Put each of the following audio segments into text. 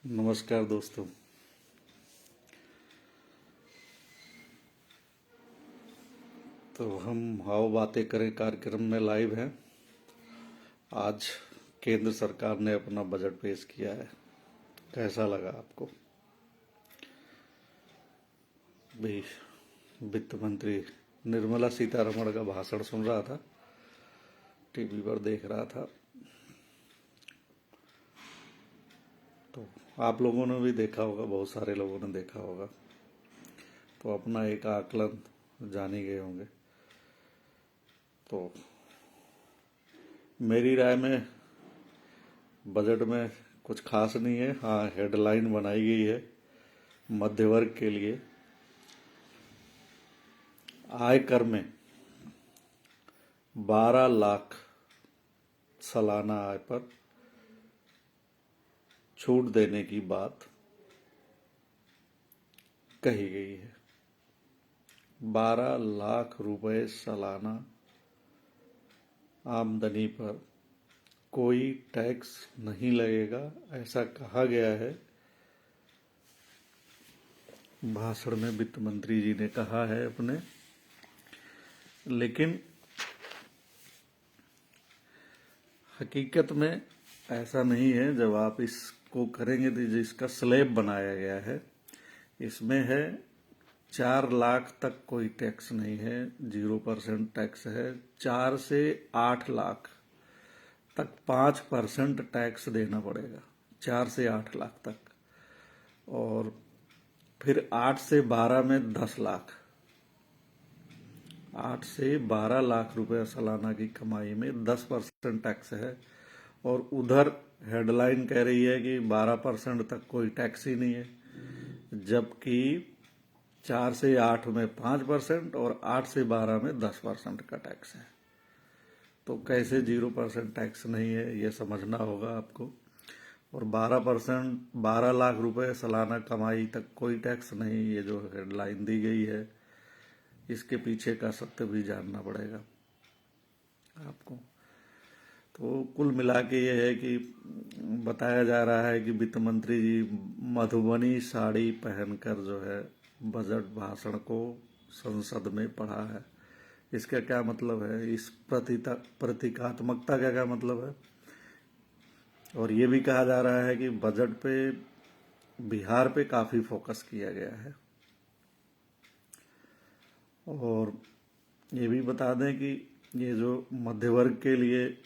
नमस्कार दोस्तों। तो हम हाओ बातें करें कार्यक्रम में लाइव हैं। आज केंद्र सरकार ने अपना बजट पेश किया है। कैसा लगा आपको? भी वित्त मंत्री निर्मला सीतारमण का भाषण सुन रहा था, टीवी पर देख रहा था। तो आप लोगों ने भी देखा होगा, बहुत सारे लोगों ने देखा होगा, तो अपना एक आकलन जान ही गए होंगे। तो मेरी राय में बजट में कुछ खास नहीं है। हाँ, हेडलाइन बनाई गई है मध्य वर्ग के लिए। आयकर में 12 लाख सालाना आय पर छूट देने की बात कही गई है। 12 लाख रुपए सालाना आमदनी पर कोई टैक्स नहीं लगेगा, ऐसा कहा गया है। भाषण में वित्त मंत्री जी ने कहा है अपने। लेकिन हकीकत में ऐसा नहीं है। जब आप इसको करेंगे तो जिसका स्लैब बनाया गया है, इसमें है 4 लाख तक कोई टैक्स नहीं है, 0% टैक्स है। 4 से 8 लाख तक 5% टैक्स देना पड़ेगा, 4 से 8 लाख तक। और फिर 8 से 12 में 10 लाख, 8 से 12 लाख रुपए सालाना की कमाई में 10% टैक्स है। और उधर हेडलाइन कह रही है कि 12% तक कोई टैक्स ही नहीं है, जबकि 4 से 8 में 5% और 8 से 12 में 10% का टैक्स है। तो कैसे 0% टैक्स नहीं है, ये समझना होगा आपको। और 12 लाख रुपए सालाना कमाई तक कोई टैक्स नहीं, ये जो हेडलाइन दी गई है, इसके पीछे का सत्य भी जानना पड़ेगा आपको। तो कुल मिला के ये है कि बताया जा रहा है कि वित्त मंत्री जी मधुबनी साड़ी पहनकर जो है बजट भाषण को संसद में पढ़ा है। इसका क्या मतलब है? इस प्रतीकात्मकता का क्या मतलब है? और ये भी कहा जा रहा है कि बजट पे बिहार पे काफी फोकस किया गया है। और ये भी बता दें कि ये जो मध्य वर्ग के लिए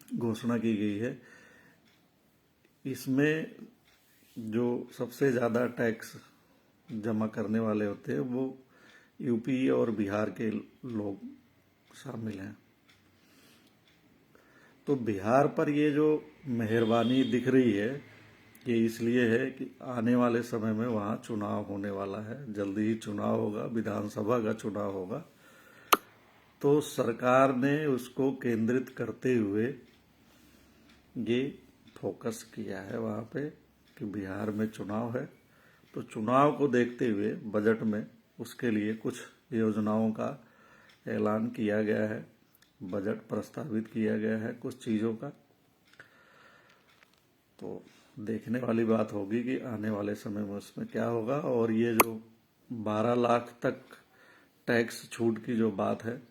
घोषणा की गई है, इसमें जो सबसे ज़्यादा टैक्स जमा करने वाले होते हैं वो यूपी और बिहार के लोग शामिल हैं। तो बिहार पर ये जो मेहरबानी दिख रही है, ये इसलिए है कि आने वाले समय में वहाँ चुनाव होने वाला है। जल्दी ही चुनाव होगा, विधानसभा का चुनाव होगा। तो सरकार ने उसको केंद्रित करते हुए ये फोकस किया है वहाँ पे कि बिहार में चुनाव है। तो चुनाव को देखते हुए बजट में उसके लिए कुछ योजनाओं का ऐलान किया गया है, बजट प्रस्तावित किया गया है कुछ चीज़ों का। तो देखने वाली बात होगी कि आने वाले समय में उसमें क्या होगा। और ये जो 12 लाख तक टैक्स छूट की जो बात है,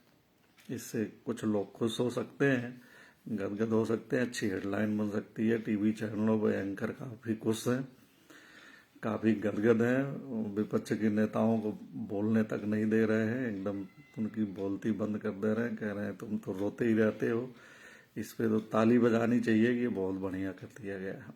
इससे कुछ लोग खुश हो सकते हैं, गदगद हो सकते हैं, अच्छी हेडलाइन बन सकती है। टीवी चैनलों पर एंकर काफ़ी खुश हैं, काफ़ी गदगद हैं। विपक्ष के नेताओं को बोलने तक नहीं दे रहे हैं, एकदम उनकी बोलती बंद कर दे रहे हैं। कह रहे हैं तुम तो रोते ही रहते हो, इस पे तो ताली बजानी चाहिए कि बहुत बढ़िया कर दिया गया है।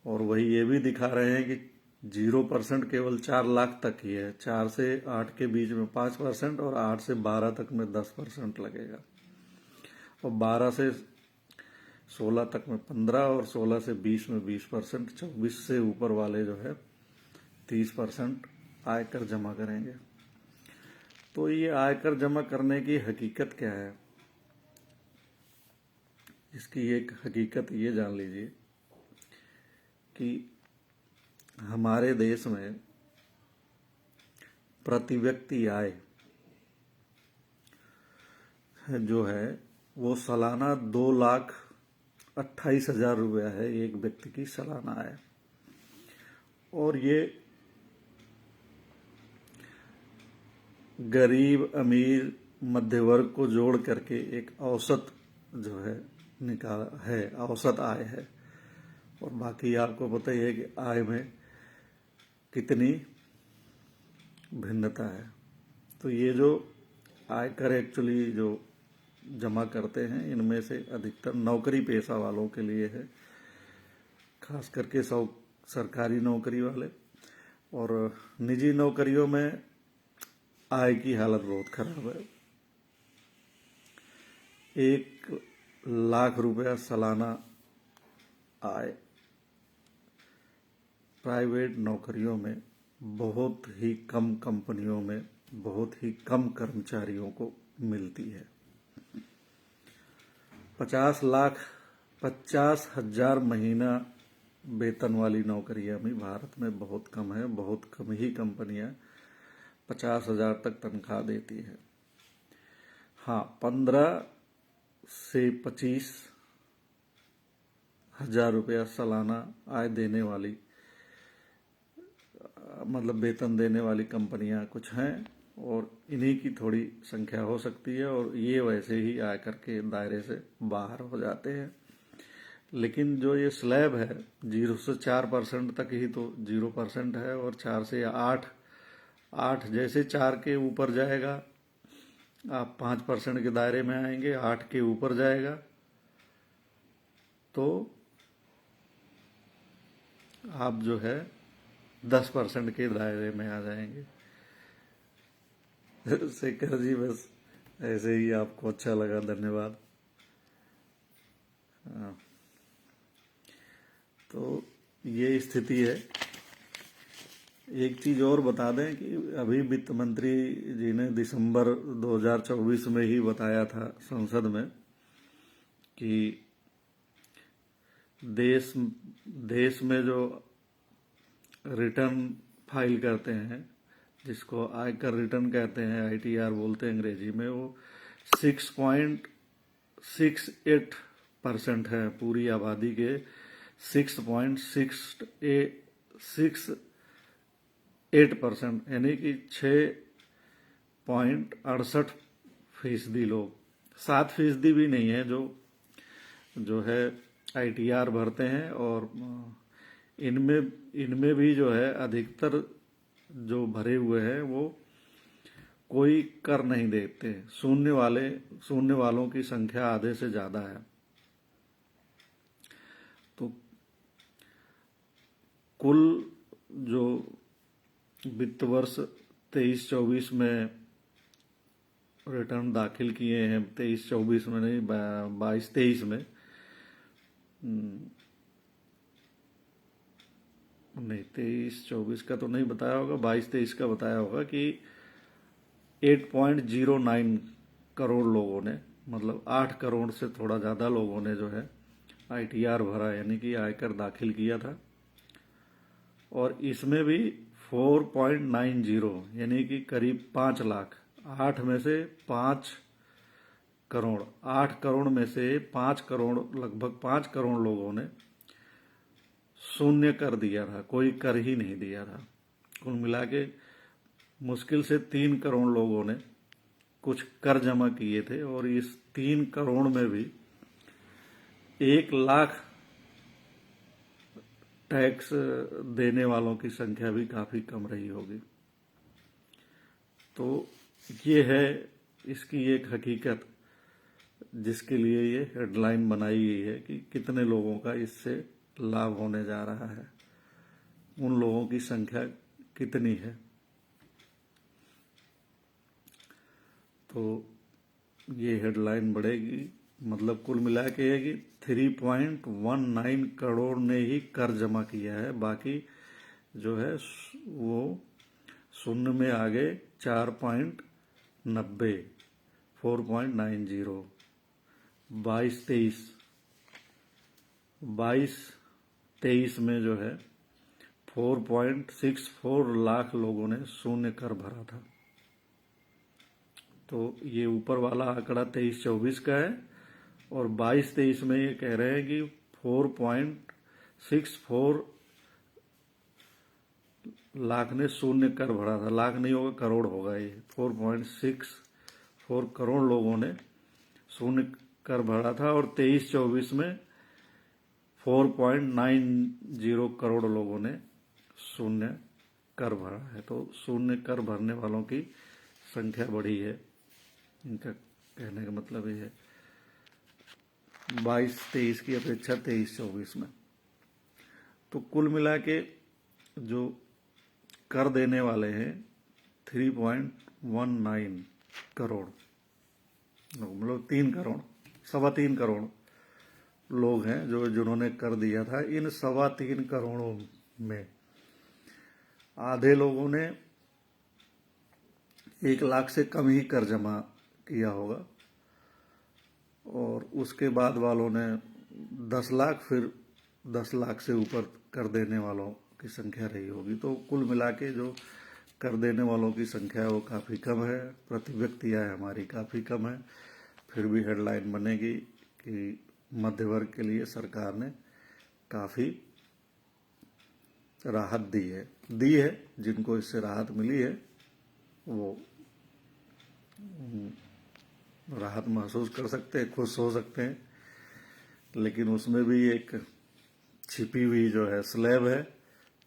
और वही ये भी दिखा रहे हैं कि 0% केवल 4 लाख तक ही है, 4 से 8 के बीच में 5% और 8 से 12 तक में 10% लगेगा। और 12 से 16 तक में 15 और 16 से 20 में 20%, 24 से ऊपर वाले जो है 30% आयकर जमा करेंगे। तो ये आयकर जमा करने की हकीकत क्या है? इसकी एक हकीकत ये जान लीजिए कि हमारे देश में प्रति व्यक्ति आय जो है वो सालाना 2 लाख 28,000 रुपया है एक व्यक्ति की सालाना आय। और ये गरीब अमीर मध्य वर्ग को जोड़ करके एक औसत जो है निकाल है, औसत आय है। और बाकी आपको पता ही है कि आय में कितनी भिन्नता है। तो ये जो आयकर एक्चुअली जो जमा करते हैं इनमें से अधिकतर नौकरी पेशा वालों के लिए है, खास करके सरकारी नौकरी वाले। और निजी नौकरियों में आय की हालत बहुत खराब है। 1 लाख रुपया सालाना आय प्राइवेट नौकरियों में बहुत ही कम कंपनियों में बहुत ही कम कर्मचारियों को मिलती है। 50,000 महीना वेतन वाली नौकरियां भी भारत में बहुत कम है। बहुत कम ही कंपनियां 50,000 तक तनख्वाह देती है। हाँ, 15 से 25,000 रुपया सालाना आय देने वाली मतलब वेतन देने वाली कंपनियां कुछ हैं और इन्हीं की थोड़ी संख्या हो सकती है। और ये वैसे ही आयकर के दायरे से बाहर हो जाते हैं। लेकिन जो ये स्लैब है 0 से 4% तक ही तो 0% है। और 4 से 8 जैसे 4 के ऊपर जाएगा आप 5% के दायरे में आएंगे। 8 के ऊपर जाएगा तो आप जो है 10% के दायरे में आ जाएंगे। शेखर जी, बस ऐसे ही आपको अच्छा लगा, धन्यवाद। तो ये स्थिति है। एक चीज और बता दें कि अभी वित्त मंत्री जी ने दिसंबर 2024 में ही बताया था संसद में कि देश में जो रिटर्न फाइल करते हैं, जिसको आयकर रिटर्न कहते हैं, ITR बोलते हैं अंग्रेजी में, वो 6.68% है। पूरी आबादी के 6.68%, यानी कि 6.68% लोग, 7% भी नहीं है जो है ITR भरते हैं। और इनमें भी जो है अधिकतर जो भरे हुए हैं वो कोई कर नहीं देते। शून्य वालों की संख्या आधे से ज्यादा है। तो कुल जो वित्त वर्ष 23-24 में रिटर्न दाखिल किए हैं, 23-24 में नहीं, 22-23 में नहीं, 23-24 का तो नहीं बताया होगा, 22-23 का बताया होगा कि 8.09 करोड़ लोगों ने, मतलब 8 करोड़ से थोड़ा ज़्यादा लोगों ने जो है ITR भरा, यानी कि आयकर दाखिल किया था। और इसमें भी 4.90 यानी कि करीब 5 लाख, 8 में से 5 करोड़, 8 करोड़ में से 5 करोड़, लगभग 5 करोड़ लोगों ने शून्य कर दिया था, कोई कर ही नहीं दिया था। कुल मिला के मुश्किल से 3 करोड़ लोगों ने कुछ कर जमा किए थे। और इस 3 करोड़ में भी 1 लाख टैक्स देने वालों की संख्या भी काफी कम रही होगी। तो ये है इसकी एक हकीकत, जिसके लिए ये हेडलाइन बनाई गई है कि कितने लोगों का इससे लाभ होने जा रहा है, उन लोगों की संख्या कितनी है। तो ये हेडलाइन बढ़ेगी, मतलब कुल मिला के है कि 3.19 करोड़ ने ही कर जमा किया है। बाकी जो है वो शून्य में आ गए 4.90, 4.90। 22-23 में जो है 4.64 लाख लोगों ने शून्य कर भरा था। तो ये ऊपर वाला आंकड़ा 23-24 का है और 22-23 में ये कह रहे हैं कि 4.64 लाख ने शून्य कर भरा था। लाख नहीं होगा, करोड़ होगा। ये 4.64 करोड़ लोगों ने शून्य कर भरा था और 23-24 में 4.90 करोड़ लोगों ने शून्य कर भरा है। तो शून्य कर भरने वालों की संख्या बढ़ी है। इनका कहने का मतलब ये है 22-23 की अपेक्षा 23-24 में। तो कुल मिला के जो कर देने वाले हैं 3.19 करोड़, मतलब 3 करोड़, 3.25 करोड़ लोग हैं जिन्होंने कर दिया था। इन 3.25 करोड़ों में आधे लोगों ने 1 लाख से कम ही कर जमा किया होगा और उसके बाद वालों ने 10 लाख, फिर 10 लाख से ऊपर कर देने वालों की संख्या रही होगी। तो कुल मिला के जो कर देने वालों की संख्या है वो काफ़ी कम है, प्रति व्यक्ति आय हमारी काफ़ी कम है। फिर भी हेडलाइन बनेगी कि मध्य वर्ग के लिए सरकार ने काफ़ी राहत दी है। जिनको इससे राहत मिली है वो राहत महसूस कर सकते हैं, खुश हो सकते हैं। लेकिन उसमें भी एक छिपी हुई जो है स्लैब है,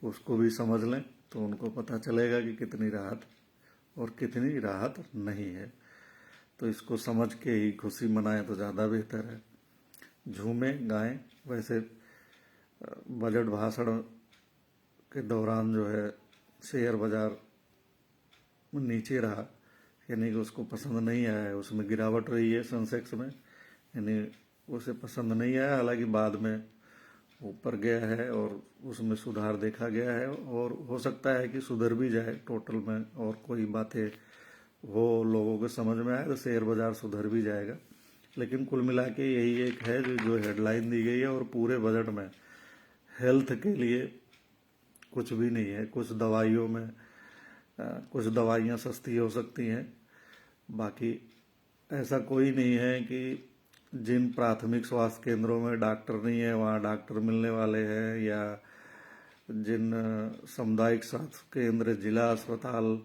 उसको भी समझ लें तो उनको पता चलेगा कि कितनी राहत और कितनी राहत नहीं है। तो इसको समझ के ही खुशी मनाएं तो ज़्यादा बेहतर है। झूमें गाएं। वैसे बजट भाषण के दौरान जो है शेयर बाजार नीचे रहा, यानी कि उसको पसंद नहीं आया है। उसमें गिरावट रही है सेंसेक्स में, यानी उसे पसंद नहीं आया। हालांकि बाद में ऊपर गया है और उसमें सुधार देखा गया है और हो सकता है कि सुधर भी जाए टोटल में, और कोई बातें वो लोगों को समझ में आए तो शेयर बाजार सुधर भी जाएगा। लेकिन कुल मिला के यही एक है जो हेडलाइन दी गई है। और पूरे बजट में हेल्थ के लिए कुछ भी नहीं है। कुछ दवाइयों में कुछ दवाइयाँ सस्ती हो सकती हैं, बाकी ऐसा कोई नहीं है कि जिन प्राथमिक स्वास्थ्य केंद्रों में डॉक्टर नहीं है वहाँ डॉक्टर मिलने वाले हैं, या जिन सामुदायिक स्वास्थ्य केंद्र, जिला अस्पताल,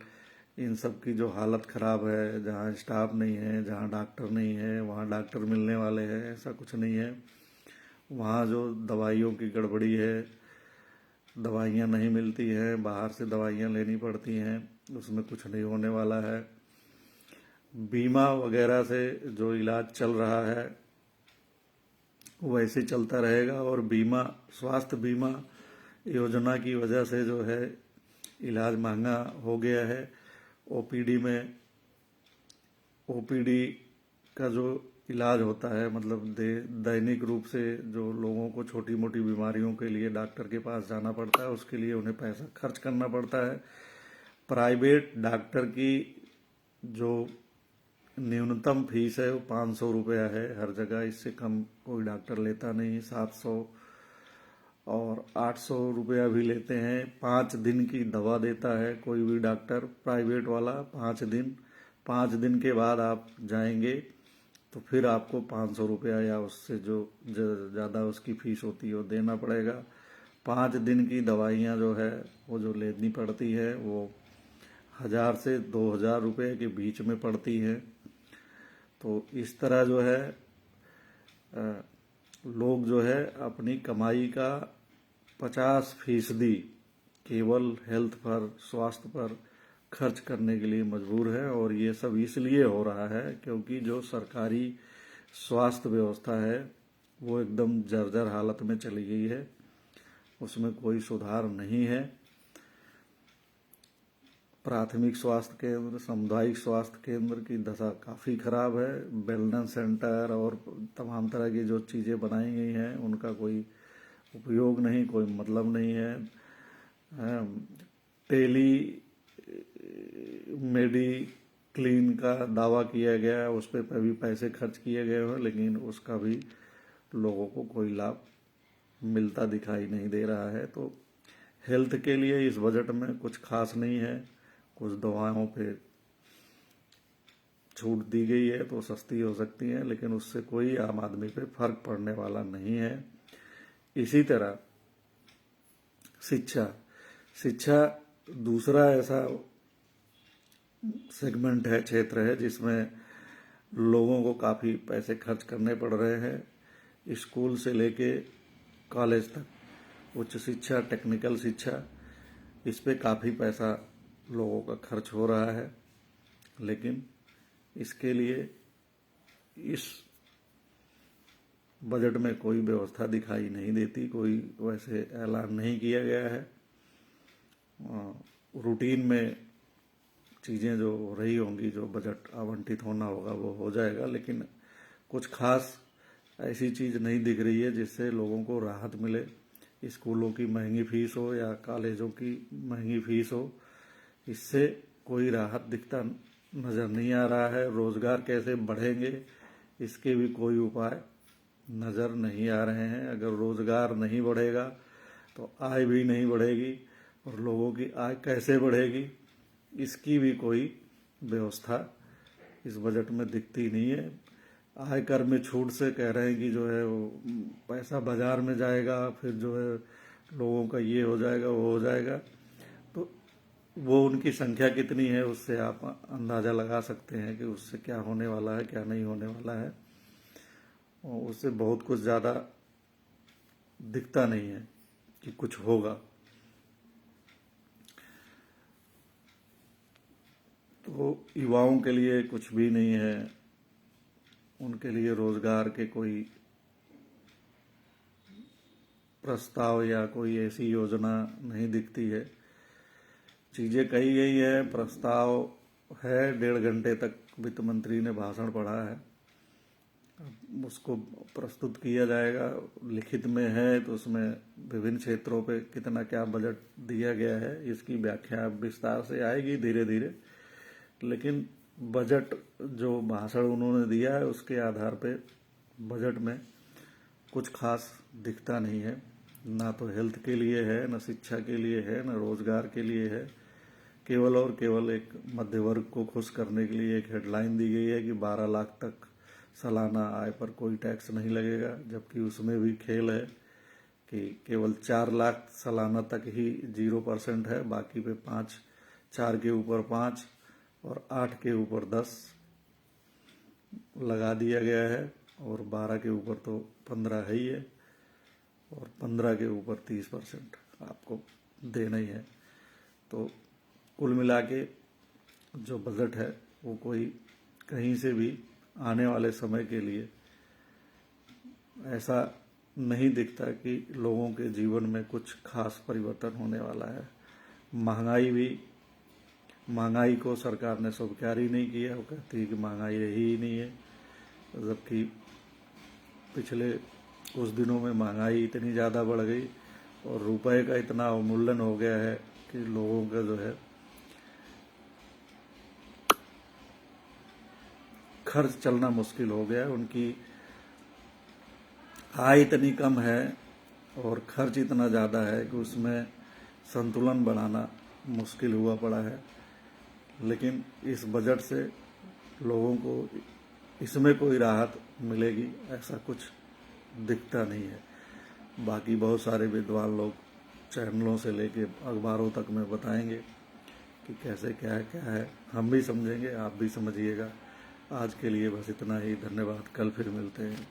इन सब की जो हालत ख़राब है, जहाँ स्टाफ नहीं है, जहाँ डॉक्टर नहीं है वहाँ डॉक्टर मिलने वाले हैं, ऐसा कुछ नहीं है। वहाँ जो दवाइयों की गड़बड़ी है, दवाइयाँ नहीं मिलती हैं, बाहर से दवाइयाँ लेनी पड़ती हैं, उसमें कुछ नहीं होने वाला है। बीमा वगैरह से जो इलाज चल रहा है वैसे चलता रहेगा। और स्वास्थ्य बीमा योजना की वजह से जो है इलाज महंगा हो गया है। ओपीडी का जो इलाज होता है, मतलब दैनिक रूप से जो लोगों को छोटी मोटी बीमारियों के लिए डॉक्टर के पास जाना पड़ता है, उसके लिए उन्हें पैसा खर्च करना पड़ता है। प्राइवेट डॉक्टर की जो न्यूनतम फीस है वो 500 रुपया है हर जगह, इससे कम कोई डॉक्टर लेता नहीं। 700 और 800 रुपया भी लेते हैं। 5 दिन की दवा देता है कोई भी डॉक्टर प्राइवेट वाला। 5 दिन के बाद आप जाएंगे तो फिर आपको 500 रुपया या उससे जो ज़्यादा उसकी फीस होती है वो देना पड़ेगा। 5 दिन की दवाइयाँ जो है वो जो लेनी पड़ती है वो 1000 से 2000 रुपये के बीच में पड़ती है। तो इस तरह जो है लोग जो है अपनी कमाई का 50% केवल हेल्थ पर, स्वास्थ्य पर खर्च करने के लिए मजबूर है। और ये सब इसलिए हो रहा है क्योंकि जो सरकारी स्वास्थ्य व्यवस्था है वो एकदम जर्जर हालत में चली गई है, उसमें कोई सुधार नहीं है। प्राथमिक स्वास्थ्य केंद्र, सामुदायिक स्वास्थ्य केंद्र की दशा काफ़ी ख़राब है। वेलनेस सेंटर और तमाम तरह की जो चीज़ें बनाई गई हैं उनका कोई उपयोग नहीं, कोई मतलब नहीं है। टेली मेडी क्लीन का दावा किया गया है, उस पर भी पैसे खर्च किए गए हैं, लेकिन उसका भी लोगों को कोई लाभ मिलता दिखाई नहीं दे रहा है। तो हेल्थ के लिए इस बजट में कुछ खास नहीं है। कुछ दवाओं पे छूट दी गई है तो सस्ती हो सकती हैं, लेकिन उससे कोई आम आदमी पे फर्क पड़ने वाला नहीं है। इसी तरह शिक्षा शिक्षा दूसरा ऐसा सेगमेंट है, क्षेत्र है, जिसमें लोगों को काफ़ी पैसे खर्च करने पड़ रहे हैं। स्कूल से लेके कॉलेज तक, उच्च शिक्षा, टेक्निकल शिक्षा, इस पे काफ़ी पैसा लोगों का खर्च हो रहा है। लेकिन इसके लिए इस बजट में कोई व्यवस्था दिखाई नहीं देती, कोई वैसे ऐलान नहीं किया गया है। रूटीन में चीज़ें जो हो रही होंगी, जो बजट आवंटित होना होगा वो हो जाएगा, लेकिन कुछ खास ऐसी चीज़ नहीं दिख रही है जिससे लोगों को राहत मिले। स्कूलों की महंगी फीस हो या कॉलेजों की महंगी फीस हो, इससे कोई राहत दिखता नज़र नहीं आ रहा है। रोज़गार कैसे बढ़ेंगे, इसके भी कोई उपाय नज़र नहीं आ रहे हैं। अगर रोज़गार नहीं बढ़ेगा तो आय भी नहीं बढ़ेगी, और लोगों की आय कैसे बढ़ेगी, इसकी भी कोई व्यवस्था इस बजट में दिखती नहीं है। आयकर में छूट से कह रहे हैं कि जो है वो पैसा बाजार में जाएगा, फिर जो है लोगों का ये हो जाएगा, वो हो जाएगा। तो वो उनकी संख्या कितनी है उससे आप अंदाज़ा लगा सकते हैं कि उससे क्या होने वाला है, क्या नहीं होने वाला है। और उससे बहुत कुछ ज़्यादा दिखता नहीं है कि कुछ होगा। तो युवाओं के लिए कुछ भी नहीं है, उनके लिए रोज़गार के कोई प्रस्ताव या कोई ऐसी योजना नहीं दिखती है। चीज़ें कही गई है, प्रस्ताव है, 1.5 घंटे तक वित्त मंत्री ने भाषण पढ़ा है, उसको प्रस्तुत किया जाएगा। लिखित में है तो उसमें विभिन्न क्षेत्रों पे कितना क्या बजट दिया गया है, इसकी व्याख्या विस्तार से आएगी धीरे धीरे। लेकिन बजट जो भाषण उन्होंने दिया है उसके आधार पे बजट में कुछ खास दिखता नहीं है। ना तो हेल्थ के लिए है, ना शिक्षा के लिए है, ना रोजगार के लिए है। केवल और केवल एक मध्य वर्ग को खुश करने के लिए एक हेडलाइन दी गई है कि 12 लाख तक सालाना आय पर कोई टैक्स नहीं लगेगा, जबकि उसमें भी खेल है कि केवल 4 लाख सालाना तक ही 0% है, बाकी पे 5, 4 के ऊपर 5 और 8 के ऊपर 10 लगा दिया गया है, और 12 के ऊपर तो 15 है ही है, और 15 के ऊपर 30% आपको देना ही है। तो कुल मिला के जो बजट है वो कोई कहीं से भी आने वाले समय के लिए ऐसा नहीं दिखता कि लोगों के जीवन में कुछ खास परिवर्तन होने वाला है। महंगाई को सरकार ने स्वीकार ही नहीं किया, वो कहती है कि महंगाई रही ही नहीं है, जबकि पिछले कुछ दिनों में महंगाई इतनी ज़्यादा बढ़ गई और रुपए का इतना अवमूल्यन हो गया है कि लोगों का जो है खर्च चलना मुश्किल हो गया है। उनकी आय इतनी कम है और खर्च इतना ज़्यादा है कि उसमें संतुलन बनाना मुश्किल हुआ पड़ा है। लेकिन इस बजट से लोगों को इसमें कोई राहत मिलेगी ऐसा कुछ दिखता नहीं है। बाकी बहुत सारे विद्वान लोग चैनलों से लेके अखबारों तक में बताएंगे कि कैसे क्या है। हम भी समझेंगे, आप भी समझिएगा। आज के लिए बस इतना ही। धन्यवाद। कल फिर मिलते हैं।